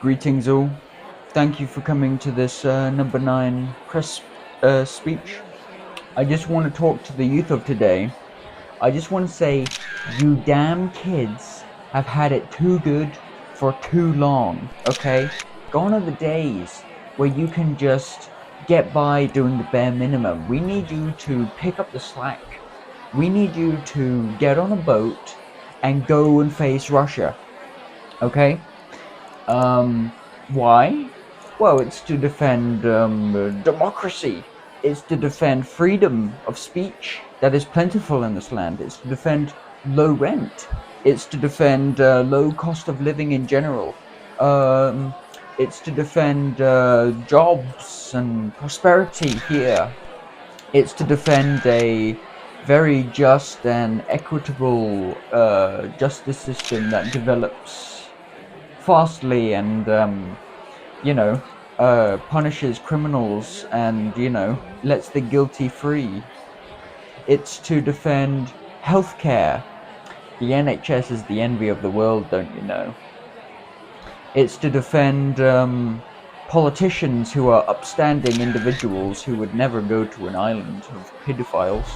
Greetings all. Thank you for coming to this number 9 press speech. I just want to talk to the youth of today. I just want to say, you damn kids have had it too good for too long, okay? Gone are the days where you can just get by doing the bare minimum. We need you to pick up the slack. We need you to get on a boat and go and face Russia, okay? Why? Well, it's to defend democracy. It's to defend freedom of speech that is plentiful in this land. It's to defend low rent. It's to defend low cost of living in general. Um, it's to defend jobs and prosperity here. It's to defend a very just and equitable justice system that develops fastly and you know punishes criminals and lets the guilty free. It's to defend healthcare. The NHS is the envy of the world, don't you know? It's to defend politicians who are upstanding individuals who would never go to an island of pedophiles.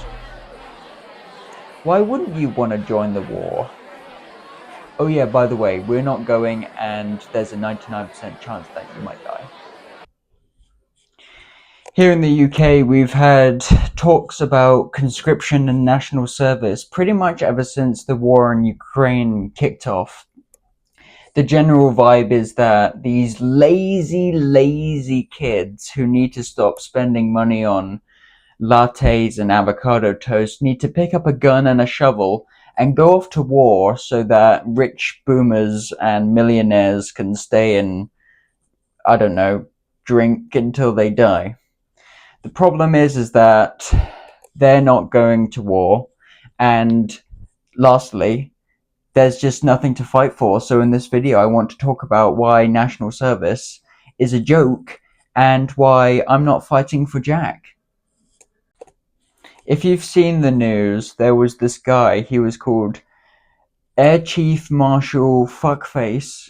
Why wouldn't you want to join the war? Oh yeah, by the way, we're not going, and there's a 99% chance that you might die. Here in the UK, we've had talks about conscription and national service pretty much ever since the war in Ukraine kicked off. The general vibe is that these lazy kids who need to stop spending money on lattes and avocado toast need to pick up a gun and a shovel and go off to war so that rich boomers and millionaires can stay and, I don't know, drink until they die. The problem is that they're not going to war, and lastly, there's just nothing to fight for. So in this video, I want to talk about why national service is a joke and why I'm not fighting for Jack. If you've seen the news, there was this guy, he was called Air Chief Marshal Fuckface,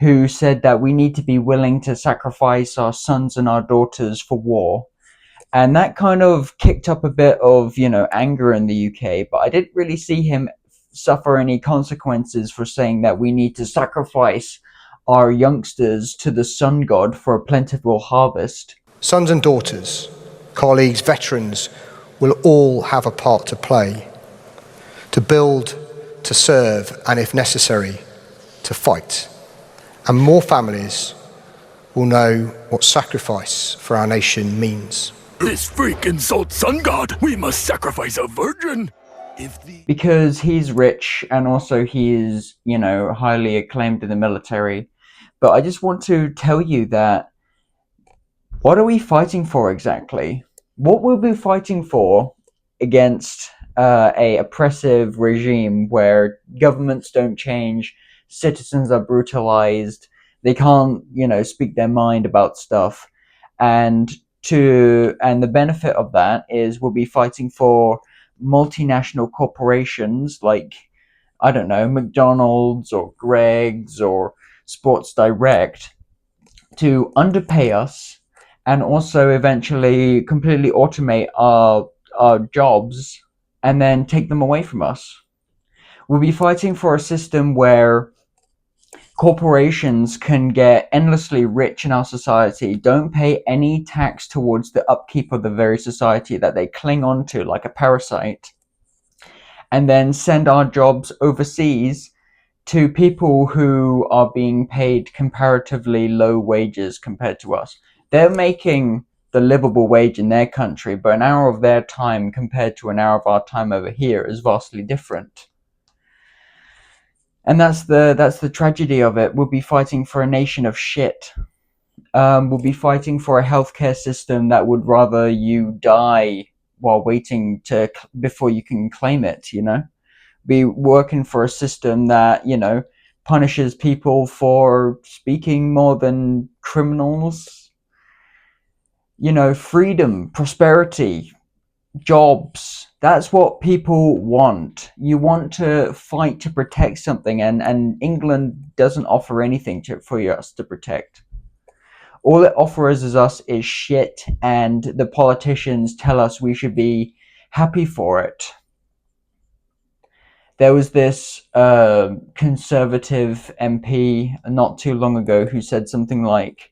who said that we need to be willing to sacrifice our sons and our daughters for war. And that kind of kicked up a bit of, anger in the UK, but I didn't really see him suffer any consequences for saying that we need to sacrifice our youngsters to the sun god for a plentiful harvest. Sons and daughters, colleagues, veterans will all have a part to play, to build, to serve, and if necessary, to fight. And more families will know what sacrifice for our nation means. This freak insults sun god. We must sacrifice a virgin. Because he's rich and also he is, highly acclaimed in the military. But I just want to tell you that what are we fighting for exactly? What we'll be fighting for against a oppressive regime where governments don't change, citizens are brutalized, they can't, speak their mind about stuff, and the benefit of that is we'll be fighting for multinational corporations like, I don't know, McDonald's or Greg's or Sports Direct to underpay us and also eventually completely automate our jobs and then take them away from us. We'll be fighting for a system where corporations can get endlessly rich in our society, don't pay any tax towards the upkeep of the very society that they cling on to like a parasite, and then send our jobs overseas to people who are being paid comparatively low wages compared to us. They're making the livable wage in their country, but an hour of their time compared to an hour of our time over here is vastly different. And that's the tragedy of it. We'll be fighting for a nation of shit. We'll be fighting for a healthcare system that would rather you die while waiting before you can claim it. Be working for a system that punishes people for speaking more than criminals. Freedom, prosperity, jobs, That's what people want. You want to fight to protect something, and England doesn't offer anything for us to protect. All it offers us is shit, and the politicians tell us we should be happy for it. There was this conservative MP not too long ago who said something like,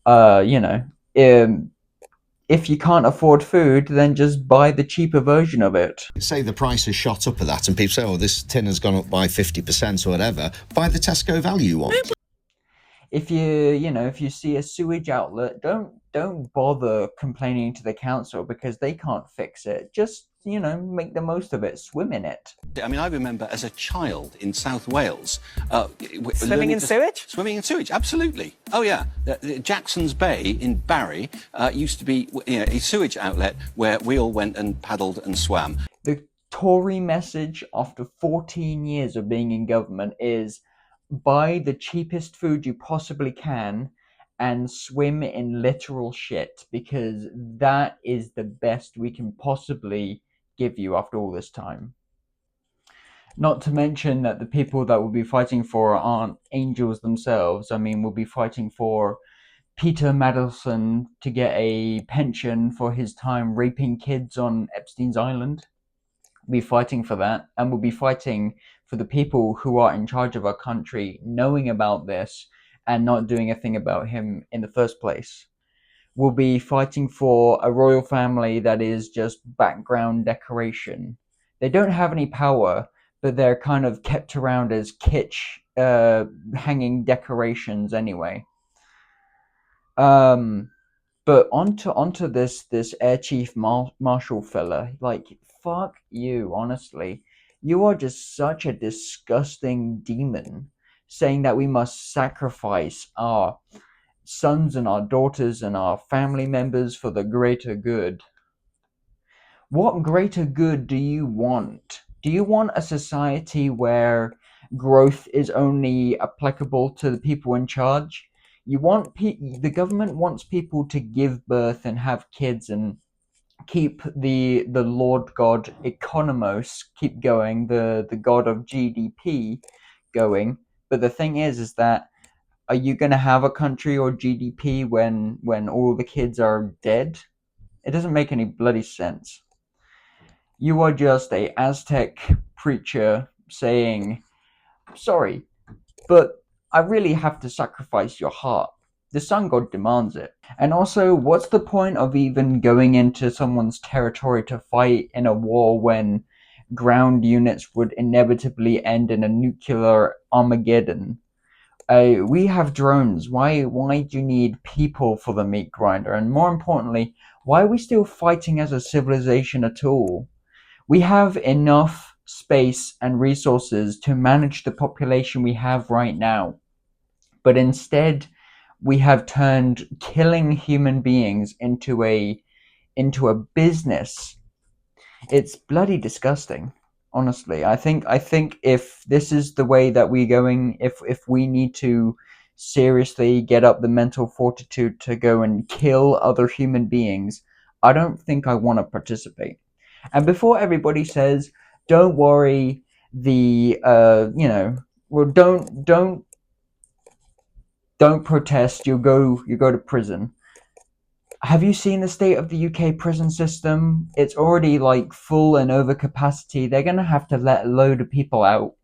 you know, um, if you can't afford food, then just buy the cheaper version of it. Say the price has shot up at that and people say, oh, this tin has gone up by 50% or whatever, buy the Tesco value one. If you see a sewage outlet, don't bother complaining to the council because they can't fix it. Just, make the most of it, swim in it. I mean, I remember as a child in South Wales... Swimming in sewage? Swimming in sewage, absolutely. Oh, yeah. Jackson's Bay in Barry used to be a sewage outlet where we all went and paddled and swam. The Tory message after 14 years of being in government is buy the cheapest food you possibly can and swim in literal shit, because that is the best we can possibly give you after all this time. Not to mention that the people that we'll be fighting for aren't angels themselves. I mean, we'll be fighting for Peter Mandelson to get a pension for his time raping kids on Epstein's Island. We'll be fighting for that, and we'll be fighting for the people who are in charge of our country knowing about this and not doing a thing about him in the first place. We'll be fighting for a royal family that is just background decoration. They don't have any power, but they're kind of kept around as kitsch, hanging decorations anyway. But onto this Air Chief Marshal fella. Like, fuck you, honestly. You are just such a disgusting demon, saying that we must sacrifice our sons and our daughters and our family members for the greater good. What greater good do you want? Do you want a society where growth is only applicable to the people in charge? The government wants people to give birth and have kids and keep the Lord God economos keep going, the god of GDP going. But the thing is that, are you going to have a country or GDP when all the kids are dead? It doesn't make any bloody sense. You are just a Aztec preacher saying, sorry, but I really have to sacrifice your heart. The sun god demands it. And also, what's the point of even going into someone's territory to fight in a war when ground units would inevitably end in a nuclear Armageddon? We have drones. Why do you need people for the meat grinder? And more importantly, why are we still fighting as a civilization at all? We have enough space and resources to manage the population we have right now. But instead, we have turned killing human beings into a business. It's bloody disgusting, honestly. I think if this is the way that we're going, if we need to seriously get up the mental fortitude to go and kill other human beings, I don't think I want to participate. And before everybody says, don't worry, don't protest, you go to prison. Have you seen the state of the UK prison system? It's already like full and over capacity. They're going to have to let a load of people out.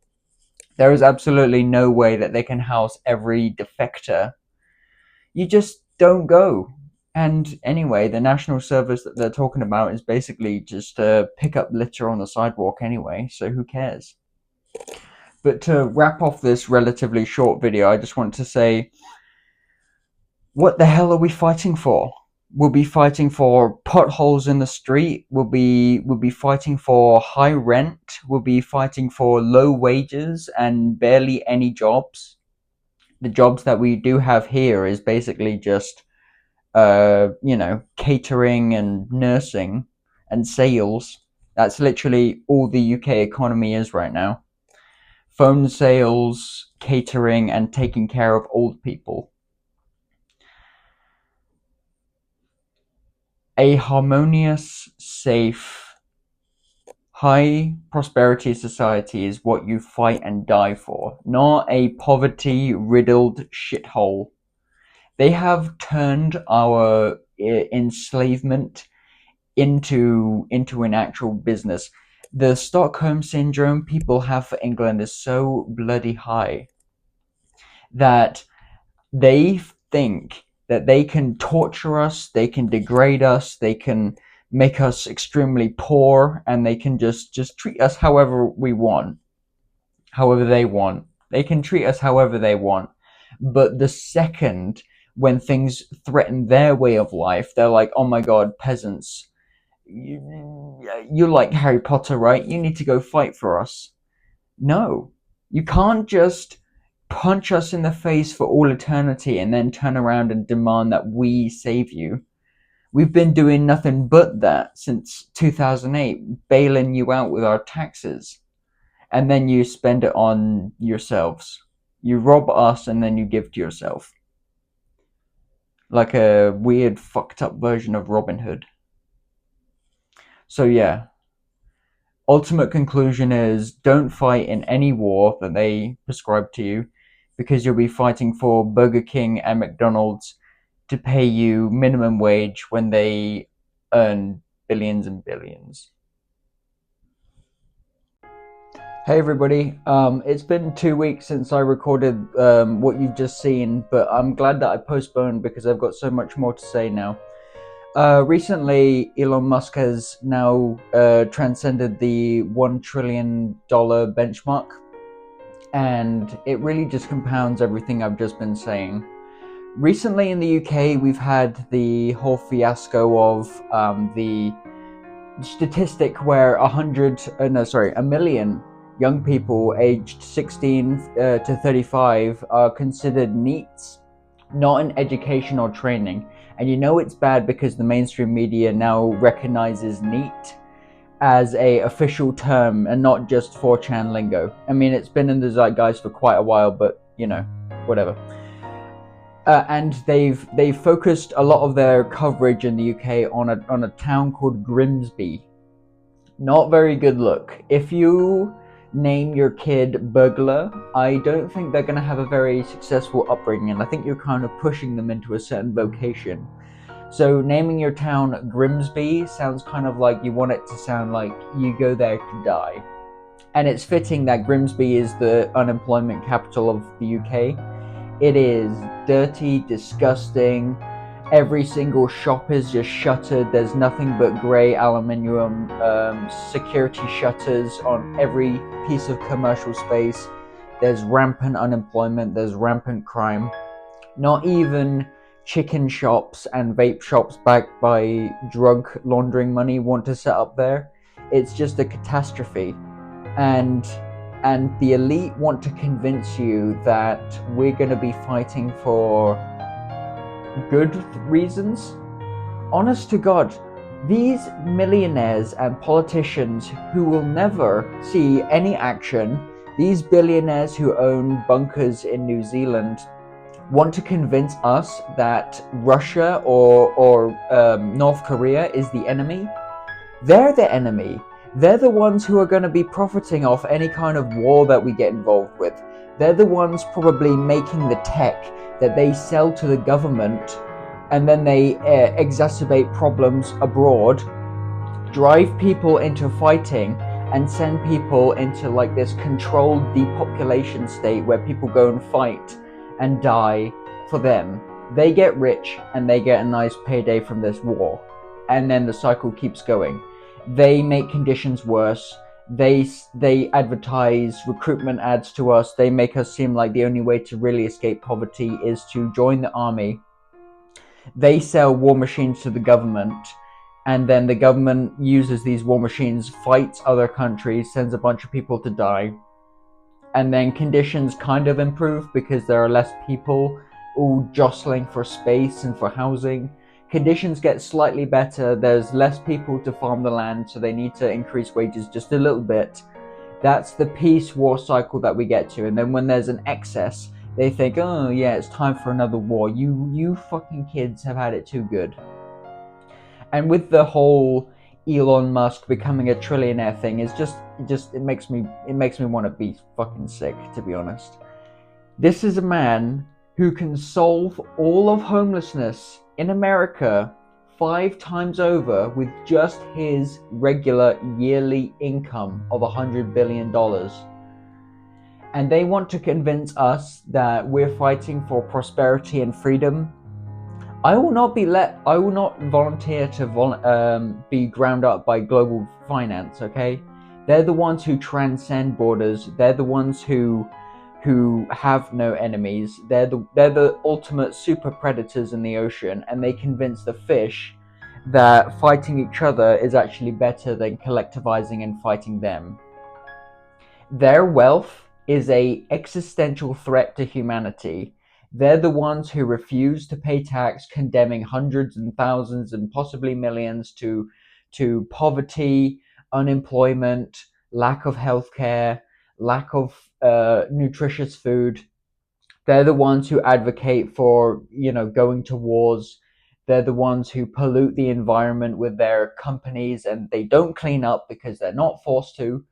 There is absolutely no way that they can house every defector. You just don't go. And anyway, the national service that they're talking about is basically just pick up litter on the sidewalk anyway, so who cares? But to wrap off this relatively short video, I just want to say, what the hell are we fighting for? We'll be fighting for potholes in the street. We'll be fighting for high rent. We'll be fighting for low wages and barely any jobs. The jobs that we do have here is basically just catering and nursing and sales. That's literally all the UK economy is right now. Phone sales, catering, and taking care of old people. A harmonious, safe, High prosperity society is what you fight and die for, not a poverty-riddled shithole. They have turned our enslavement into an actual business. The Stockholm syndrome people have for England is so bloody high that they think that they can torture us, they can degrade us, they can make us extremely poor, and they can just treat us however we want, however they want. They can treat us however they want. But the second when things threaten their way of life, they're like, oh my god, peasants, you like Harry Potter, right? You need to go fight for us. No, you can't just punch us in the face for all eternity and then turn around and demand that we save you. We've been doing nothing but that since 2008, bailing you out with our taxes. And then you spend it on yourselves. You rob us and then you give to yourself. Like a weird, fucked up version of Robin Hood. So yeah, ultimate conclusion is don't fight in any war that they prescribe to you, because you'll be fighting for Burger King and McDonald's to pay you minimum wage when they earn billions and billions. Hey everybody, it's been 2 weeks since I recorded what you've just seen, but I'm glad that I postponed because I've got so much more to say now. Recently, Elon Musk has now transcended the $1 trillion benchmark, and it really just compounds everything I've just been saying. Recently in the UK, we've had the whole fiasco of the statistic where a million young people aged 16 to 35 are considered NEETs, not in education or training. And you know it's bad because the mainstream media now recognizes NEET as a official term and not just 4chan lingo. I mean, it's been in the zeitgeist for quite a while, but you know, whatever. And they've focused a lot of their coverage in the UK on a town called Grimsby. Not very good look. If you name your kid Burglar, I don't think they're going to have a very successful upbringing, and I think you're kind of pushing them into a certain vocation. So naming your town Grimsby sounds kind of like you want it to sound like you go there to die. And it's fitting that Grimsby is the unemployment capital of the UK. It is dirty, disgusting. Every single shop is just shuttered. There's nothing but grey aluminium security shutters on every piece of commercial space. There's rampant unemployment. There's rampant crime. Not even chicken shops and vape shops backed by drug laundering money want to set up there. It's just a catastrophe. And the elite want to convince you that we're going to be fighting for good reasons. Honest to God, these millionaires and politicians who will never see any action, these billionaires who own bunkers in New Zealand, want to convince us that Russia or North Korea is the enemy. They're the enemy. They're the ones who are going to be profiting off any kind of war that we get involved with. They're the ones probably making the tech that they sell to the government, and then they exacerbate problems abroad, drive people into fighting, and send people into like this controlled depopulation state where people go and fight and die for them. They get rich and they get a nice payday from this war, and then the cycle keeps going. They make conditions worse. They advertise recruitment ads to us. They make us seem like the only way to really escape poverty is to join the army. They sell war machines to the government, and then the government uses these war machines, fights other countries, sends a bunch of people to die, and then conditions kind of improve because there are less people all jostling for space and for housing. Conditions get slightly better, there's less people to farm the land, so they need to increase wages just a little bit. That's the peace war cycle that we get to, and then when there's an excess, they think, oh yeah, it's time for another war. You fucking kids have had it too good. And with the whole Elon Musk becoming a trillionaire thing is it makes me want to be fucking sick, to be honest. This is a man who can solve all of homelessness in America 5 times over with just his regular yearly income of $100 billion. And they want to convince us that we're fighting for prosperity and freedom. I will not volunteer to be ground up by global finance, okay? They're the ones who transcend borders. They're the ones who have no enemies. They're the ultimate super predators in the ocean, and they convince the fish that fighting each other is actually better than collectivizing and fighting them. Their wealth is an existential threat to humanity. They're the ones who refuse to pay tax, condemning hundreds and thousands and possibly millions to poverty, unemployment, lack of healthcare, lack of nutritious food. They're the ones who advocate for, going to wars. They're the ones who pollute the environment with their companies, and they don't clean up because they're not forced to.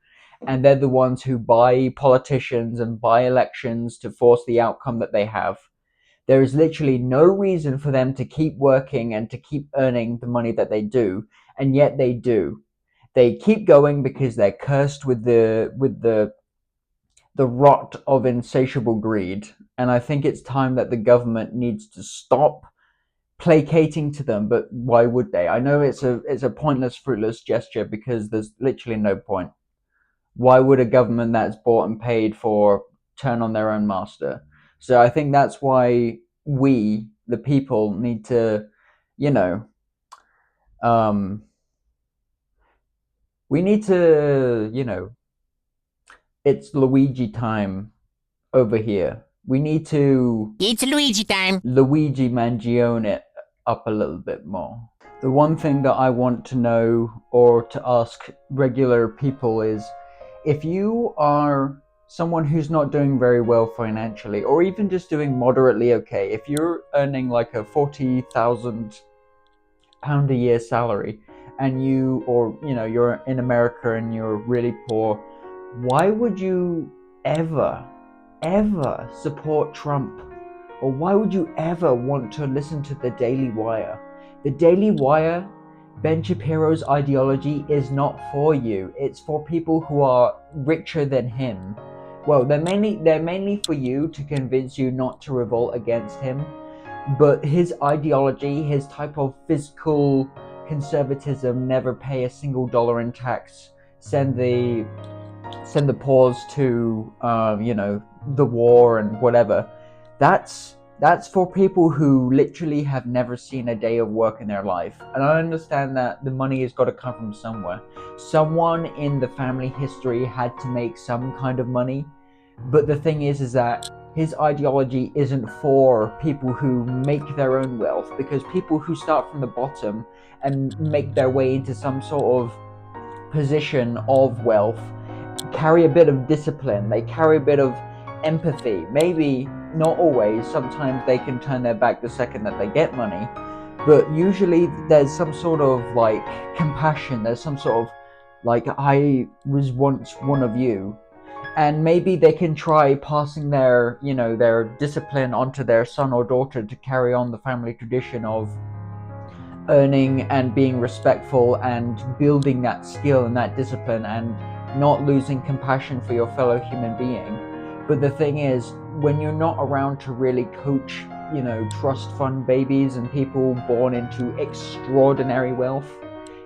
And they're the ones who buy politicians and buy elections to force the outcome that they have. There is literally no reason for them to keep working and to keep earning the money that they do, and yet they do. They keep going because they're cursed with the rot of insatiable greed. And I think it's time that the government needs to stop placating to them. But why would they? I know it's a pointless, fruitless gesture because there's literally no point. Why would a government that's bought and paid for turn on their own master? So I think that's why we, the people, need to, we need to, it's Luigi time over here. We need to... It's Luigi time. Luigi Mangione it up a little bit more. The one thing that I want to know or to ask regular people is, if you are someone who's not doing very well financially, or even just doing moderately okay, if you're earning like a £40,000 a year salary, and you're in America and you're really poor, why would you ever support Trump? Or why would you ever want to listen to the Daily Wire? The Daily Wire, Ben Shapiro's ideology is not for you. It's for people who are richer than him. Well, they're mainly for you to convince you not to revolt against him. But his ideology, his type of fiscal conservatism, never pay a single dollar in tax, send the poors to the war and whatever. That's for people who literally have never seen a day of work in their life. And I understand that the money has got to come from somewhere. Someone in the family history had to make some kind of money. But the thing is that his ideology isn't for people who make their own wealth, because people who start from the bottom and make their way into some sort of position of wealth carry a bit of discipline. They carry a bit of empathy. Maybe not always. Sometimes they can turn their back the second that they get money, but usually there's some sort of like compassion. There's some sort of like, I was once one of you, and maybe they can try passing their discipline onto their son or daughter to carry on the family tradition of earning and being respectful and building that skill and that discipline and not losing compassion for your fellow human being. But the thing is, when you're not around to really coach, trust fund babies and people born into extraordinary wealth,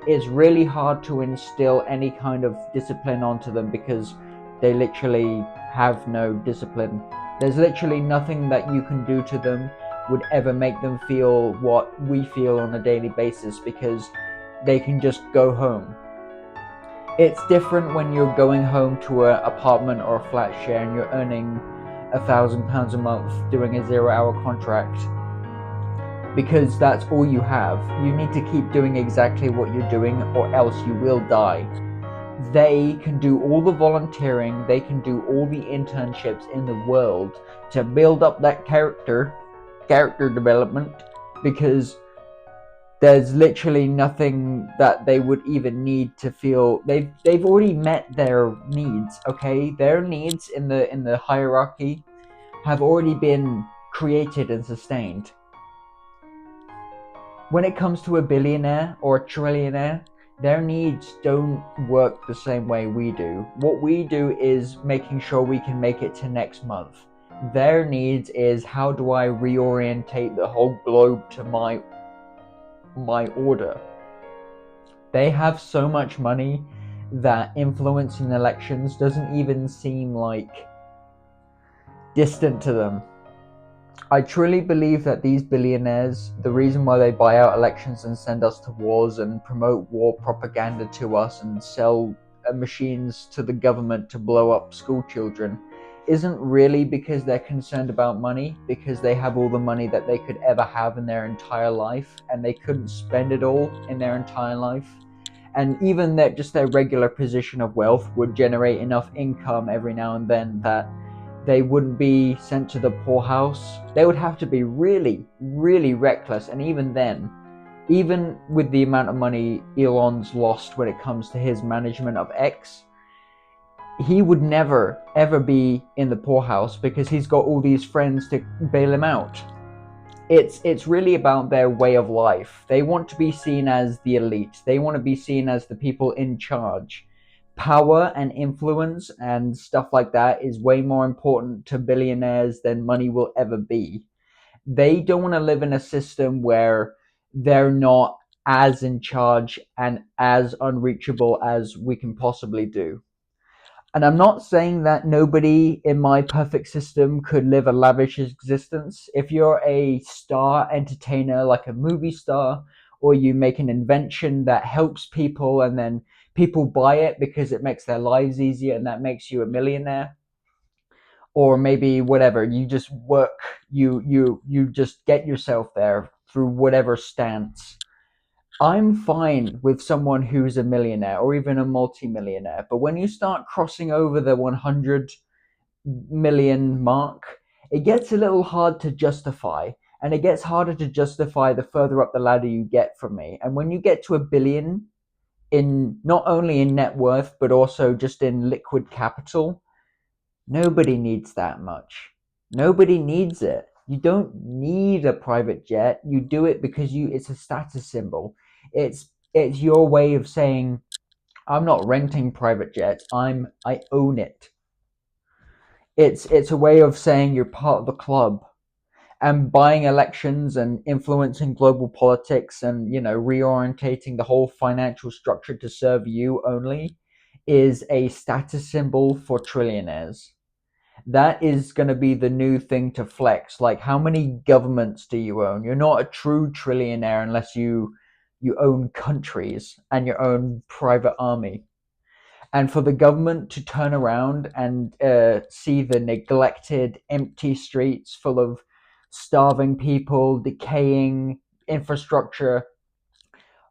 it's really hard to instill any kind of discipline onto them because they literally have no discipline. There's literally nothing that you can do to them would ever make them feel what we feel on a daily basis, because they can just go home. It's different when you're going home to an apartment or a flat share and you're earning £1,000 a month doing a 0-hour contract, because that's all you have. You need to keep doing exactly what you're doing or else you will die. They can do all the volunteering, they can do all the internships in the world to build up that character development, because There's literally nothing that they would even need to feel they've already met their needs. Okay, their needs in the hierarchy have already been created and sustained. When it comes to a billionaire or a trillionaire, their needs don't work the same way we do. What we do is making sure we can make it to next month. Their needs is, how do I reorientate the whole globe to my order? They have so much money that influencing elections doesn't even seem like distant to them. I truly believe that these billionaires, the reason why they buy out elections and send us to wars and promote war propaganda to us and sell machines to the government to blow up school children, isn't really because they're concerned about money, because they have all the money that they could ever have in their entire life and they couldn't spend it all in their entire life. And even that just their regular position of wealth would generate enough income every now and then that they wouldn't be sent to the poorhouse. They would have to be really, really reckless. And even then, even with the amount of money Elon's lost when it comes to his management of X, he would never, ever be in the poorhouse because he's got all these friends to bail him out. It's really about their way of life. They want to be seen as the elite. They want to be seen as the people in charge. Power and influence and stuff like that is way more important to billionaires than money will ever be. They don't want to live in a system where they're not as in charge and as unreachable as we can possibly do. And I'm not saying that nobody in my perfect system could live a lavish existence. If you're a star entertainer, like a movie star, or you make an invention that helps people and then people buy it because it makes their lives easier and that makes you a millionaire, or maybe whatever, you just work, you just get yourself there through whatever stance. I'm fine with someone who's a millionaire or even a multi-millionaire, but when you start crossing over the 100 million mark, it gets a little hard to justify, and it gets harder to justify the further up the ladder you get from me. And when you get to a billion, in not only in net worth but also just in liquid capital, nobody needs that much. Nobody needs it. You don't need a private jet. You do it because it's a status symbol. It's your way of saying, I'm not renting private jets. I own it. It's a way of saying you're part of the club. And buying elections and influencing global politics and, reorientating the whole financial structure to serve you only is a status symbol for trillionaires. That is going to be the new thing to flex. Like, how many governments do you own? You're not a true trillionaire unless you own countries and your own private army. And for the government to turn around and see the neglected, empty streets full of starving people, decaying infrastructure,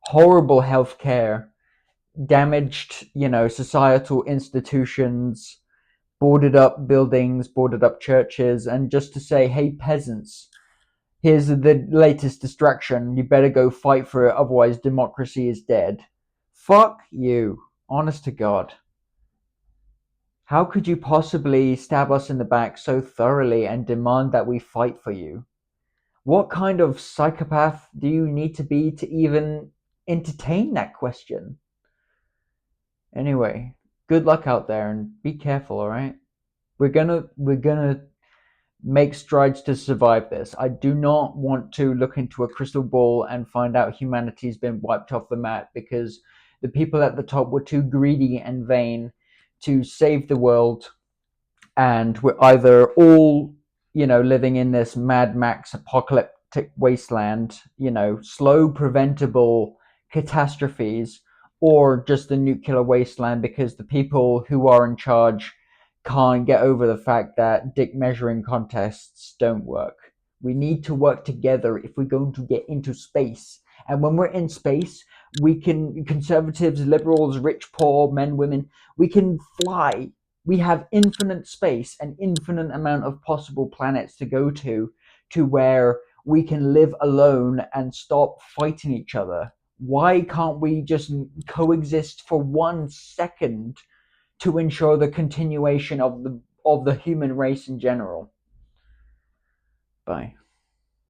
horrible healthcare, damaged, societal institutions, boarded up buildings, boarded up churches, and just to say, hey, peasants, here's the latest distraction. You better go fight for it, otherwise democracy is dead. Fuck you. Honest to God. How could you possibly stab us in the back so thoroughly and demand that we fight for you? What kind of psychopath do you need to be to even entertain that question? Anyway, good luck out there and be careful, alright? We're gonna make strides to survive this. I do not want to look into a crystal ball and find out humanity's been wiped off the map because the people at the top were too greedy and vain to save the world, and we're either all, living in this Mad Max apocalyptic wasteland, slow preventable catastrophes, or just the nuclear wasteland because the people who are in charge can't get over the fact that dick measuring contests don't work. We need to work together if we're going to get into space. And when we're in space, we can, conservatives, liberals, rich, poor, men, women, we can fly. We have infinite space and infinite amount of possible planets to go to where we can live alone and stop fighting each other? Why can't we just coexist for 1 second to ensure the continuation of the human race in general? Bye.